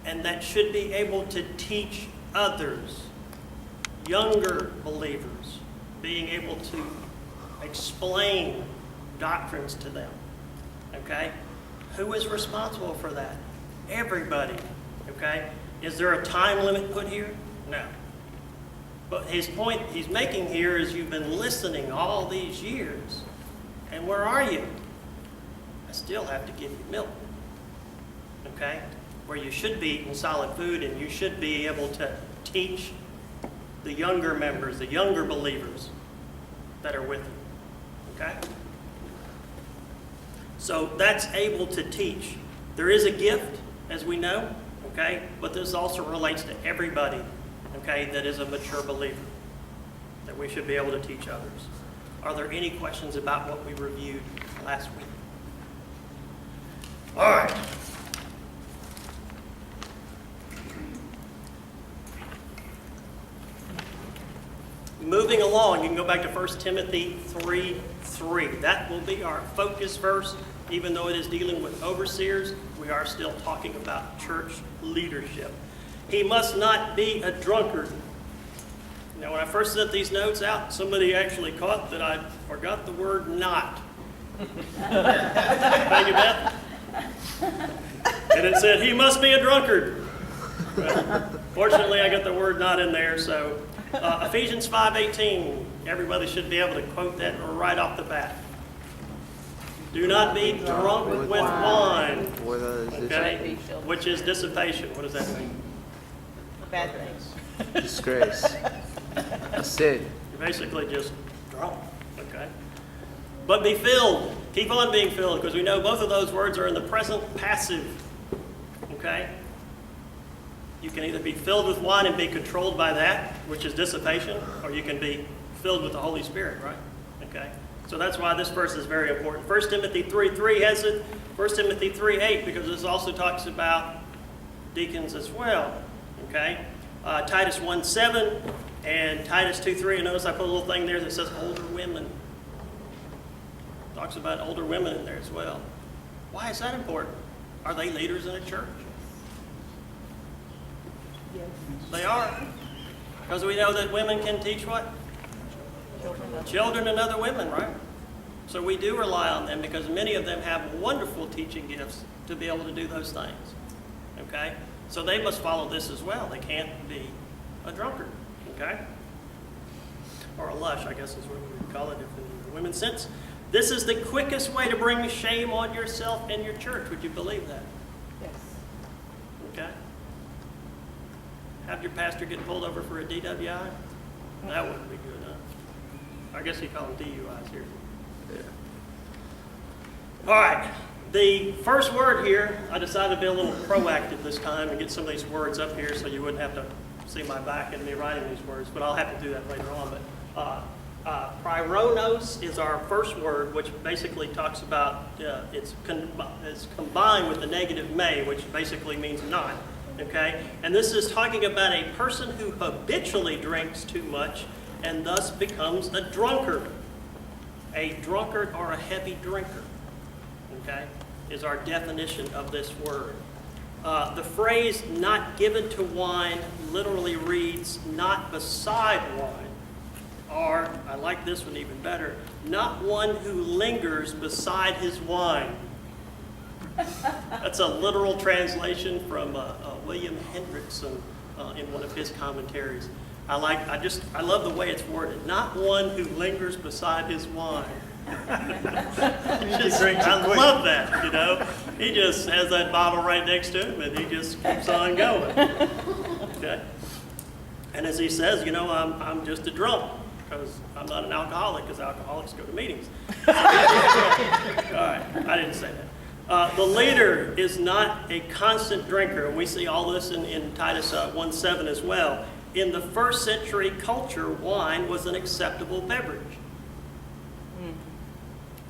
and that should be able to teach others, younger believers, being able to explain doctrines to them. Okay? Who is responsible for that? Everybody. Okay? Is there a time limit put here? No. But his point he's making here is you've been listening all these years, and where are you? I still have to give you milk. Okay? Where you should be eating solid food, and you should be able to teach the younger members, the younger believers that are with you. Okay? So that's able to teach. There is a gift, as we know, okay? But this also relates to everybody, okay, that is a mature believer, that we should be able to teach others. Are there any questions about what we reviewed last week? All right. Moving along, you can go back to 1 Timothy 3:3. That will be our focus verse. Even though it is dealing with overseers, we are still talking about church leadership. He must not be a drunkard. Now, when I first sent these notes out, somebody actually caught that I forgot the word not. Thank you, Beth. And it said, he must be a drunkard. Well, fortunately, I got the word not in there, so Ephesians 5:18, everybody should be able to quote that right off the bat. Do not be drunk with wine, okay, which is dissipation. What does that mean? Bad things. Disgrace. A sin. You're basically just drunk, okay? But be filled. Keep on being filled, because we know both of those words are in the present passive, okay? You can either be filled with wine and be controlled by that, which is dissipation, or you can be filled with the Holy Spirit, right? Okay? So that's why this verse is very important. 1 Timothy 3:3 has it. 1 Timothy 3:8, because this also talks about deacons as well. Okay? Titus 1:7 and Titus 2:3. And notice I put a little thing there that says older women. Talks about older women in there as well. Why is that important? Are they leaders in a church? Yes. They are. Because we know that women can teach what? Children and other women, right? So we do rely on them because many of them have wonderful teaching gifts to be able to do those things. Okay? So they must follow this as well. They can't be a drunkard. Okay? Or a lush, I guess is what we would call it if in the women's sense. This is the quickest way to bring shame on yourself and your church. Would you believe that? Yes. Okay? Have your pastor get pulled over for a DWI? That wouldn't be good, huh? I guess you call them DUIs here. Yeah. All right. The first word here, I decided to be a little proactive this time and get some of these words up here so you wouldn't have to see my back and me writing these words, but I'll have to do that later on. But Pyrrhonos is our first word, which basically talks about it's combined with the negative may, which basically means not. Okay? And this is talking about a person who habitually drinks too much and thus becomes a drunkard. A drunkard or a heavy drinker, okay, is our definition of this word. The phrase not given to wine literally reads not beside wine, or, I like this one even better, not one who lingers beside his wine. That's a literal translation from William Hendrickson in one of his commentaries. I love the way it's worded. Not one who lingers beside his wine. I love that, you know. He just has that bottle right next to him and he just keeps on going. Okay? And as he says, you know, I'm just a drunk because I'm not an alcoholic because alcoholics go to meetings. All right, I didn't say that. The leader is not a constant drinker, and we see all this in Titus 1:7 as well. In the first century culture, wine was an acceptable beverage.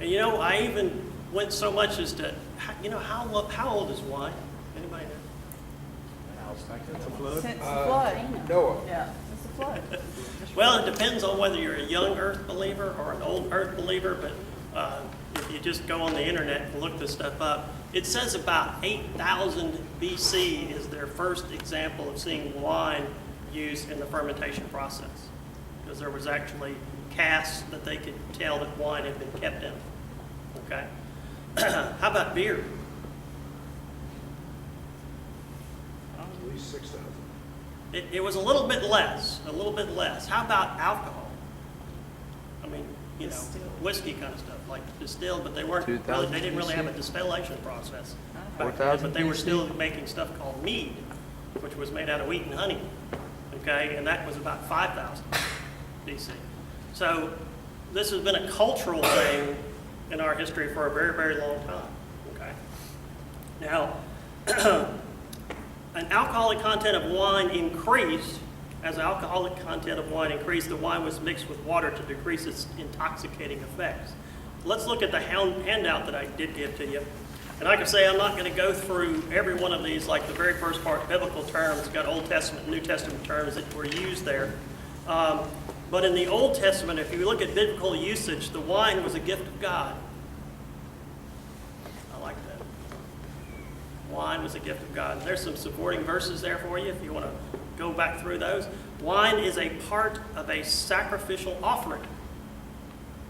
And you know, I even went so much as to, you know, how old is wine? Anybody know? Since the flood. Noah. Yeah, since the flood. Well, it depends on whether you're a young earth believer or an old earth believer, but if you just go on the internet and look this stuff up, it says about 8,000 BC is their first example of seeing wine used in the fermentation process. Because there was actually casks that they could tell that wine had been kept in. Okay? How about beer? At least 6,000. It was a little bit less, a little bit less. How about alcohol? I mean, you know, Distilled. whiskey kind of stuff, like distilled, but they weren't 2,000 really, they didn't really have a BC? distillation process. Uh-huh. back then, 4,000 But they were BC? still making stuff called mead, which was made out of wheat and honey, okay? And that was about 5,000 BC. So this has been a cultural thing in our history for a very, very long time, okay? Now, an alcoholic content of wine increased. As the alcoholic content of wine increased, the wine was mixed with water to decrease its intoxicating effects. Let's look at the handout that I did give to you. And like I say, I'm not going to go through every one of these, like the very first part, biblical terms, got Old Testament and New Testament terms that were used there. But in the Old Testament, if you look at biblical usage, the wine was a gift of God. I like that. Wine was a gift of God. There's some supporting verses there for you if you want to go back through those. Wine is a part of a sacrificial offering.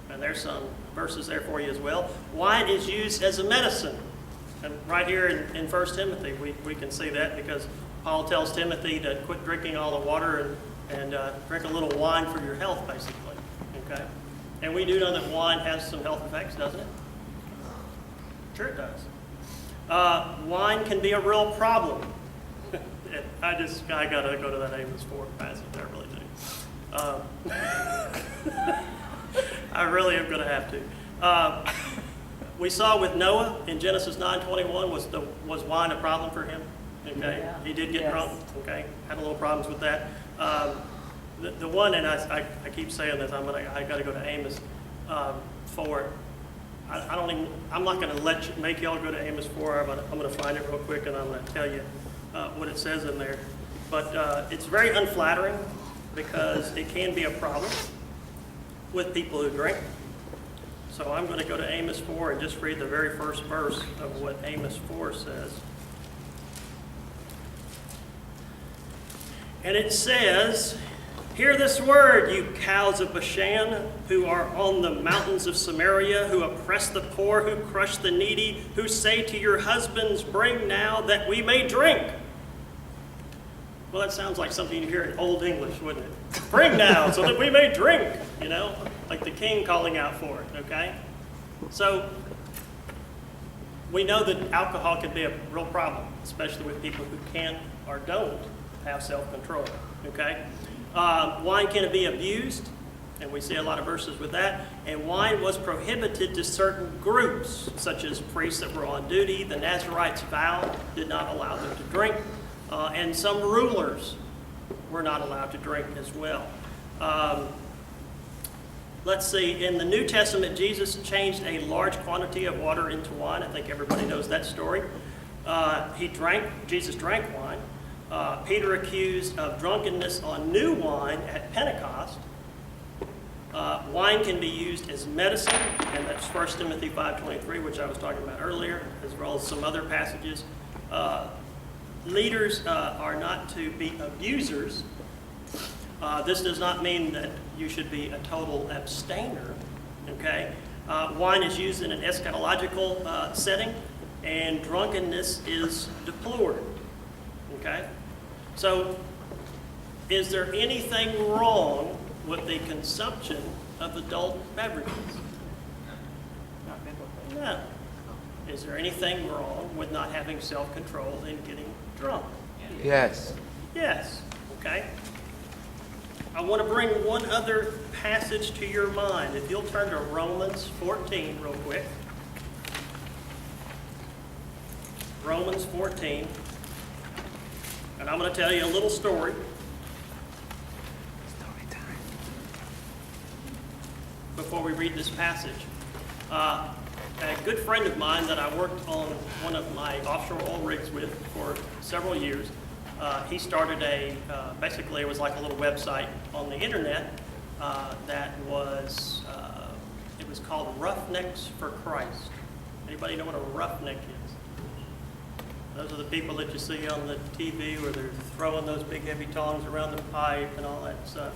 And there's some verses there for you as well. Wine is used as a medicine. And right here in 1 Timothy, we can see that because Paul tells Timothy to quit drinking all the water and drink a little wine for your health, basically. Okay? And we do know that wine has some health effects, doesn't it? Sure it does. Wine can be a real problem. I gotta go to that Amos 4 passage, I really do. I really am gonna have to. We saw with Noah in Genesis 9:21, was wine a problem for him? Okay, Yeah. he did get Yes. drunk. Okay, had a little problems with that. The one, and I keep saying this, I gotta go to Amos 4. I'm not going to make y'all go to Amos 4. I'm going to find it real quick and I'm going to tell you what it says in there. But it's very unflattering because it can be a problem with people who drink. So I'm going to go to Amos 4 and just read the very first verse of what Amos 4 says. And it says, "Hear this word, you cows of Bashan, who are on the mountains of Samaria, who oppress the poor, who crush the needy, who say to your husbands, bring now that we may drink." Well, that sounds like something you hear in Old English, wouldn't it? Bring now so that we may drink, you know, like the king calling out for it, okay? So we know that alcohol can be a real problem, especially with people who can't or don't have self-control, okay? Wine can be abused, and we see a lot of verses with that. And wine was prohibited to certain groups, such as priests that were on duty. The Nazarites' vow did not allow them to drink. And some rulers were not allowed to drink as well. Let's see, in the New Testament, Jesus changed a large quantity of water into wine. I think everybody knows that story. Jesus drank wine. Peter accused of drunkenness on new wine at Pentecost. Wine can be used as medicine, and that's 1 Timothy 5:23, which I was talking about earlier, as well as some other passages. Leaders are not to be abusers. This does not mean that you should be a total abstainer, okay? Wine is used in an eschatological setting, and drunkenness is deplored, okay? So, is there anything wrong with the consumption of adult beverages? Not biblically. No. Is there anything wrong with not having self-control and getting drunk? Yes. Yes. Okay. I want to bring one other passage to your mind. If you'll turn to Romans 14 real quick. Romans 14. And I'm going to tell you a little story. Story time. Before we read this passage. A good friend of mine that I worked on one of my offshore oil rigs with for several years, he started basically it was like a little website on the internet that was, it was called Roughnecks for Christ. Anybody know what a roughneck is? Those are the people that you see on the TV where they're throwing those big heavy tongs around the pipe and all that stuff.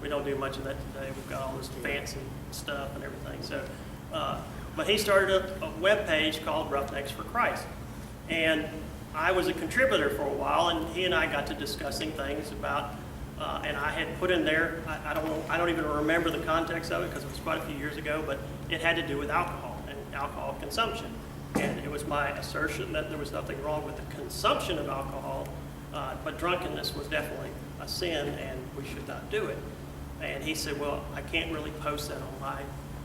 We don't do much of that today. We've got all this fancy stuff and everything. So, but he started a web page called Roughnecks for Christ. And I was a contributor for a while, and he and I got to discussing things about, and I had put in there, I don't even remember the context of it because it was quite a few years ago, but it had to do with alcohol and alcohol consumption. And it was my assertion that there was nothing wrong with the consumption of alcohol, but drunkenness was definitely a sin and we should not do it. And he said, well, I can't really post that on my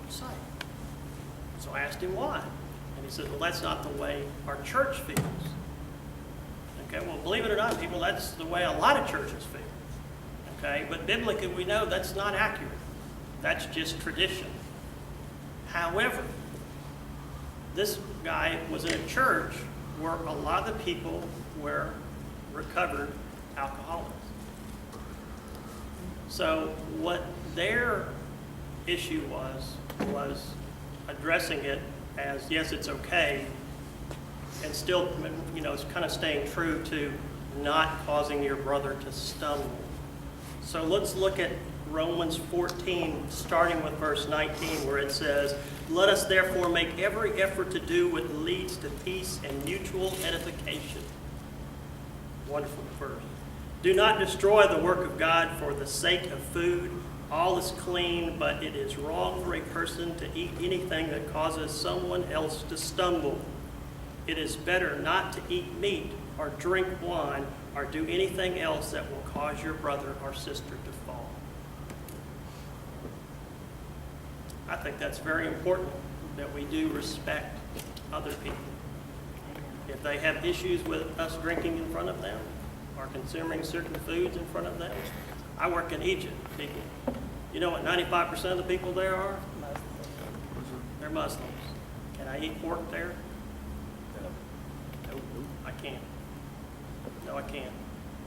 site. So I asked him why. And he said, well, that's not the way our church feels. Okay, well, believe it or not, people, that's the way a lot of churches feel. Okay, but biblically we know that's not accurate. That's just tradition. However, this guy was in a church where a lot of the people were recovered alcoholics. So what their issue was addressing it as, yes, it's okay, and still, you know, it's kind of staying true to not causing your brother to stumble. So let's look at Romans 14, starting with verse 19, where it says, let us therefore make every effort to do what leads to peace and mutual edification. Wonderful verse. Do not destroy the work of God for the sake of food. All is clean, but it is wrong for a person to eat anything that causes someone else to stumble. It is better not to eat meat or drink wine or do anything else that will cause your brother or sister to fall. I think that's very important that we do respect other people. If they have issues with us drinking in front of them or consuming certain foods in front of them, I work in Egypt, people. You know what 95% of the people there are? They're Muslims. Can I eat pork there? No, I can't. No, I can't.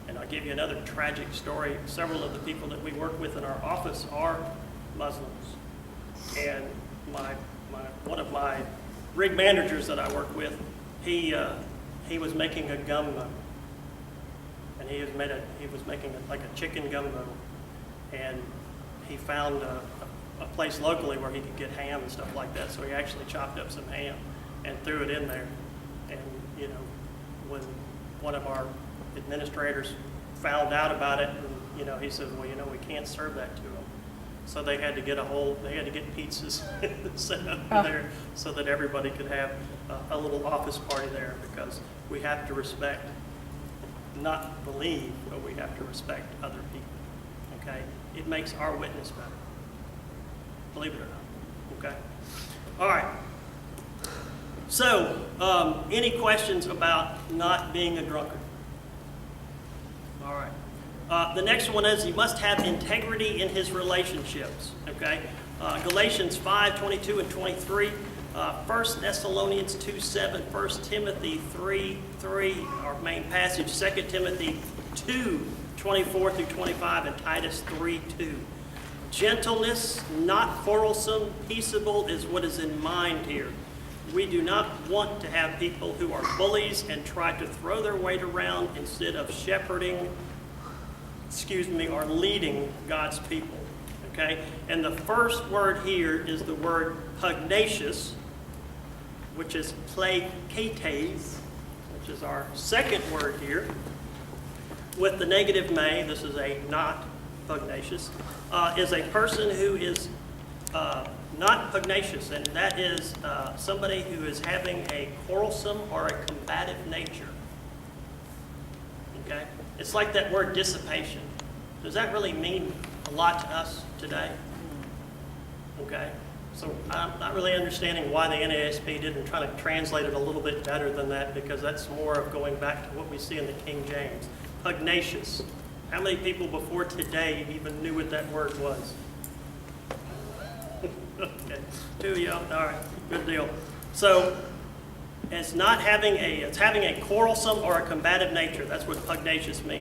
And I'll give you another tragic story. Several of the people that we work with in our office are Muslims. And one of my rig managers that I work with, he was making a gumbo, and he was making like a chicken gumbo, and he found a place locally where he could get ham and stuff like that. So he actually chopped up some ham and threw it in there. And you know, when one of our administrators found out about it, and you know, he said, well, you know, we can't serve that to them. So they had to get pizzas set up there so that everybody could have a little office party there, because we have to respect, not believe, but we have to respect other people, okay? It makes our witness better, believe it or not, okay? All right. So, any questions about not being a drunkard? All right. The next one is he must have integrity in his relationships, okay? Galatians 5:22 and 23, 1 Thessalonians 2:7, 1 Timothy 3:3, our main passage, 2 Timothy 2:24 through 25, and Titus 3:2. Gentleness, not quarrelsome, peaceable is what is in mind here. We do not want to have people who are bullies and try to throw their weight around instead of shepherding, or leading God's people, okay? And the first word here is the word pugnacious, which is placates, which is our second word here. With the negative may, this is a not pugnacious, is a person who is not pugnacious, and that is somebody who is having a quarrelsome or a combative nature, okay? It's like that word dissipation. Does that really mean a lot to us today? Okay, so I'm not really understanding why the NASB didn't try to translate it a little bit better than that, because that's more of going back to what we see in the King James. Pugnacious. How many people before today even knew what that word was? Okay, two of y'all. All right, good deal. So it's having a quarrelsome or a combative nature. That's what pugnacious means.